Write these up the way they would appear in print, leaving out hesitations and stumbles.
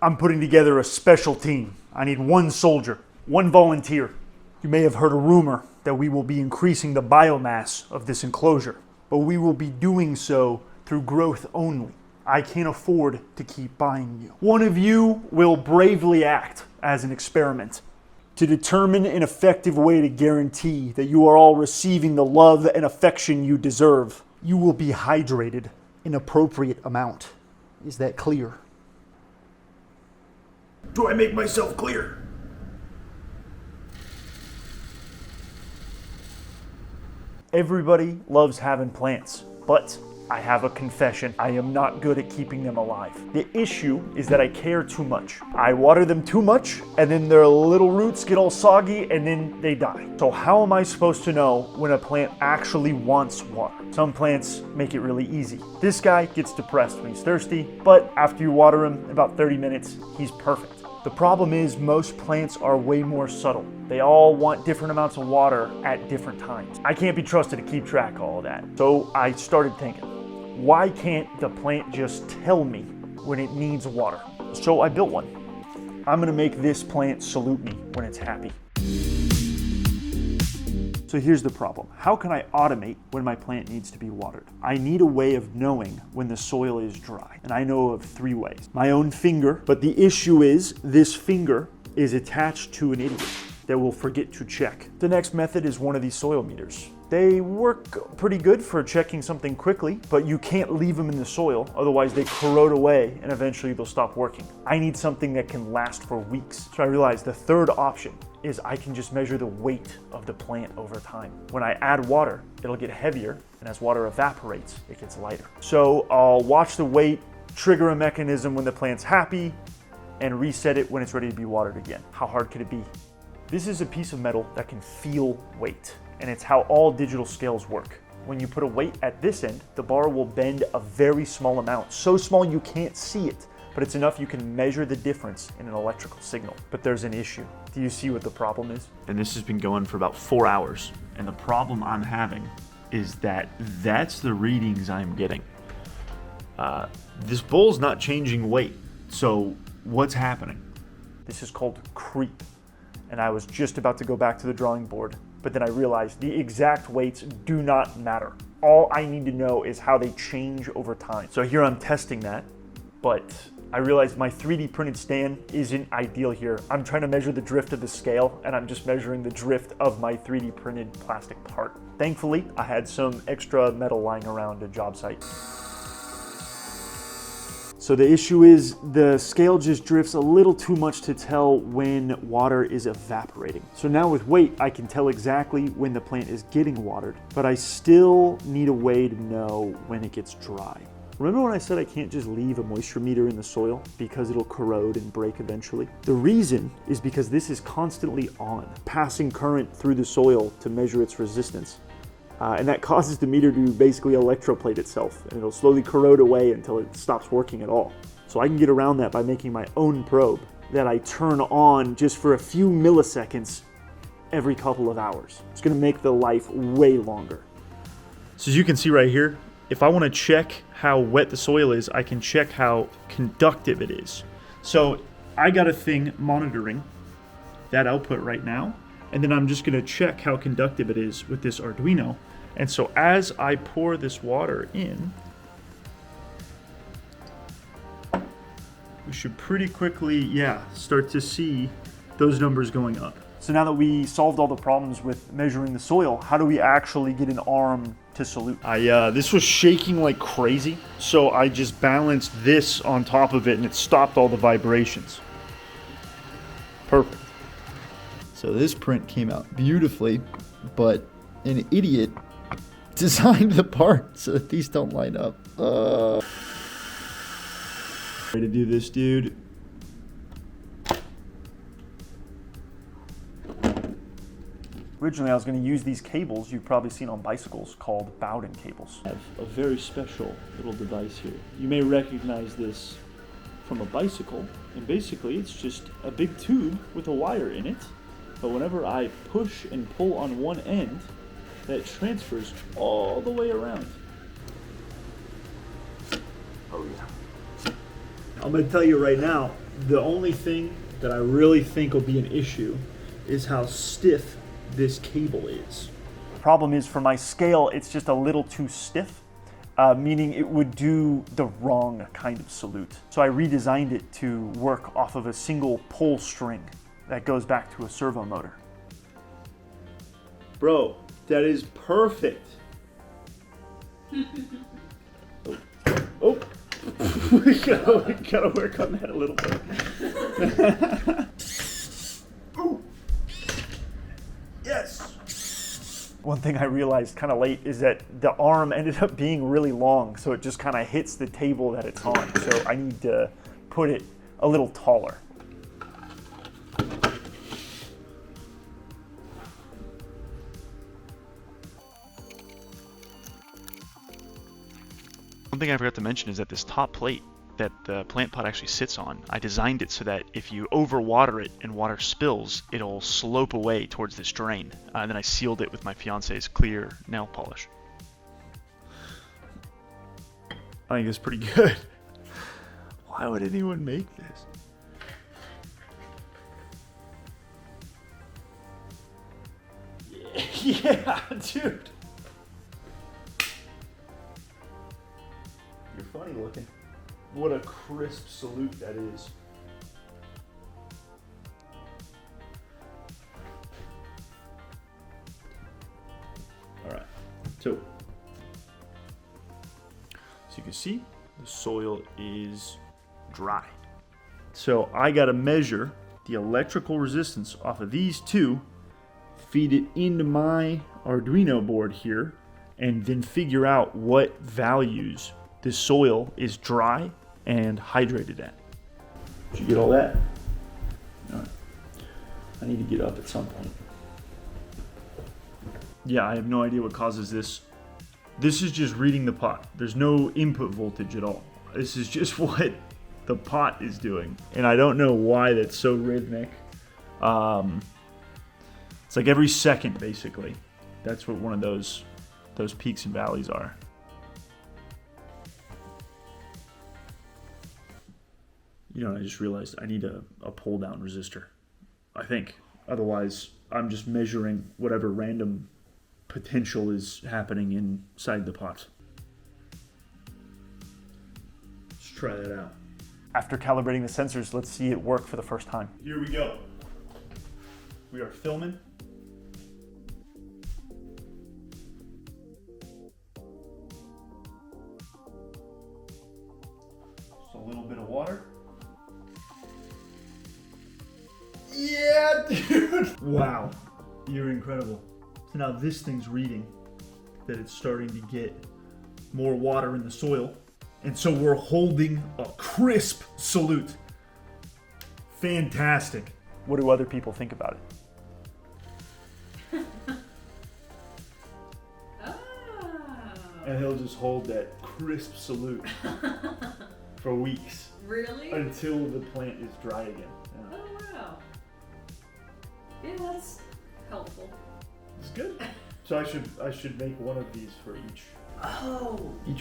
I'm putting together a special team. I need one soldier, one volunteer. You may have heard a rumor that we will be increasing the biomass of this enclosure, but we will be doing so through growth only. I can't afford to keep buying you. One of you will bravely act as an experiment to determine an effective way to guarantee that you are all receiving the love and affection you deserve. You will be hydrated in appropriate amount. Is that clear? Do I make myself clear? Everybody loves having plants, but I have a confession. I am not good at keeping them alive. The issue is that I care too much. I water them too much, and then their little roots get all soggy, and then they die. So how am I supposed to know when a plant actually wants water? Some plants make it really easy. This guy gets depressed when he's thirsty, but after you water him, in about 30 minutes, he's perfect. The problem is most plants are way more subtle. They all want different amounts of water at different times. I can't be trusted to keep track of all of that. So I started thinking, why can't the plant just tell me when it needs water? So I built one. I'm gonna make this plant salute me when it's happy. So here's the problem. How can I automate when my plant needs to be watered? I need a way of knowing when the soil is dry. And I know of 3 ways. My own finger, but the issue is this finger is attached to an idiot that will forget to check. The next method is one of these soil meters. They work pretty good for checking something quickly, but you can't leave them in the soil, otherwise they corrode away and eventually they'll stop working. I need something that can last for weeks. So I realized the third option is I can just measure the weight of the plant over time. When I add water, it'll get heavier, and as water evaporates, it gets lighter. So I'll watch the weight, trigger a mechanism when the plant's happy, and reset it when it's ready to be watered again. How hard could it be? This is a piece of metal that can feel weight, and it's how all digital scales work. When you put a weight at this end, the bar will bend a very small amount, so small you can't see it, but it's enough you can measure the difference in an electrical signal. But there's an issue. Do you see what the problem is? And this has been going for about 4 hours. And the problem I'm having is that that's the readings I'm getting. This bowl's not changing weight. So what's happening? This is called creep. And I was just about to go back to the drawing board, but then I realized the exact weights do not matter. All I need to know is how they change over time. So here I'm testing that, but I realized my 3D printed stand isn't ideal here. I'm trying to measure the drift of the scale, and I'm just measuring the drift of my 3D printed plastic part. Thankfully, I had some extra metal lying around a job site. So the issue is the scale just drifts a little too much to tell when water is evaporating. So now with weight, I can tell exactly when the plant is getting watered, but I still need a way to know when it gets dry. Remember when I said I can't just leave a moisture meter in the soil because it'll corrode and break eventually? The reason is because this is constantly on, passing current through the soil to measure its resistance. And that causes the meter to basically electroplate itself, and it'll slowly corrode away until it stops working at all. So I can get around that by making my own probe that I turn on just for a few milliseconds every couple of hours. It's gonna make the life way longer. So as you can see right here, if I want to check how wet the soil is, I can check how conductive it is. So I got a thing monitoring that output right now, and then I'm just going to check how conductive it is with this Arduino. And so as I pour this water in, we should pretty quickly, start to see those numbers going up. So now that we solved all the problems with measuring the soil, how do we actually get an arm to salute? This was shaking like crazy, so I just balanced this on top of it and it stopped all the vibrations. Perfect. So this print came out beautifully, but an idiot designed the part so that these don't line up. Way to do this, dude. Originally, I was going to use these cables you've probably seen on bicycles called Bowden cables. I have a very special little device here. You may recognize this from a bicycle, and basically it's just a big tube with a wire in it, but whenever I push and pull on one end, that transfers all the way around. Oh yeah. I'm going to tell you right now, The only thing that I really think will be an issue is how stiff this cable is. Problem is, for my scale, it's just a little too stiff, meaning it would do the wrong kind of salute. So I redesigned it to work off of a single pull string that goes back to a servo motor. Bro, that is perfect. Oh. we gotta work on that a little bit. Ooh. Yes. One thing I realized kind of late is that the arm ended up being really long, so it just kind of hits the table that it's on. So I need to put it a little taller. One thing I forgot to mention is that this top plate that the plant pot actually sits on, I designed it so that if you overwater it and water spills, it'll slope away towards this drain. And then I sealed it with my fiance's clear nail polish. I think it's pretty good. Why would anyone make this? Yeah, dude. You're funny looking. What a crisp salute that is. All right, so you can see the soil is dry. So I got to measure the electrical resistance off of these two, feed it into my Arduino board here, and then figure out what values this soil is dry and hydrated at. Did you get all that? All right. I need to get up at some point. Yeah, I have no idea what causes this. This is just reading the pot. There's no input voltage at all. This is just what the pot is doing. And I don't know why that's so rhythmic. It's like every second, basically. That's what one of those peaks and valleys are. You know, I just realized I need a pull down resistor, I think. Otherwise, I'm just measuring whatever random potential is happening inside the pot. Let's try that out. After calibrating the sensors, let's see it work for the first time. Here we go. We are filming. Just a little bit of water. Yeah, dude! Wow, you're incredible. So now this thing's reading that it's starting to get more water in the soil. And so we're holding a crisp salute. Fantastic. What do other people think about it? And he'll just hold that crisp salute for weeks. Really? Until the plant is dry again. Yeah. Oh, wow. Yeah, that's helpful. It's good. So I should make one of these for each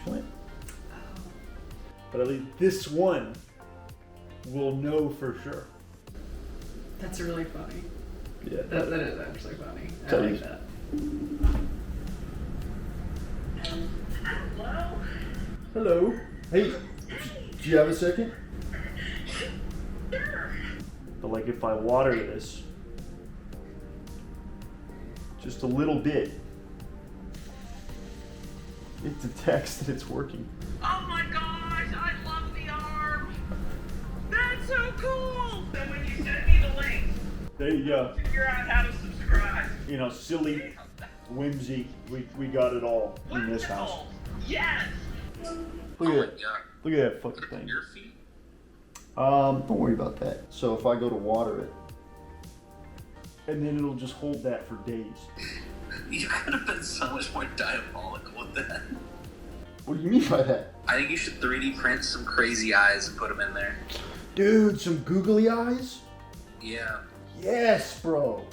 plant. But at least this one will know for sure. That's really funny. Yeah. That is actually funny. I So like you- that. Hello. Hey, do you have a second? But like if I water this just a little bit, it detects that it's working. Oh my gosh, I love the arm! That's so cool! Then when you send me the link, There you go. figure out how to subscribe. You know, silly, whimsy, we got it all in this house. Wonderful. Yes! Look at that. Look at that fucking thing. Your feet? Don't worry about that. So if I go to water it, And then it'll just hold that for days. You could have been so much more diabolical with that. what do you mean by that? I think you should 3D print some crazy eyes and put them in there. Dude, some googly eyes? Yeah. Yes, bro.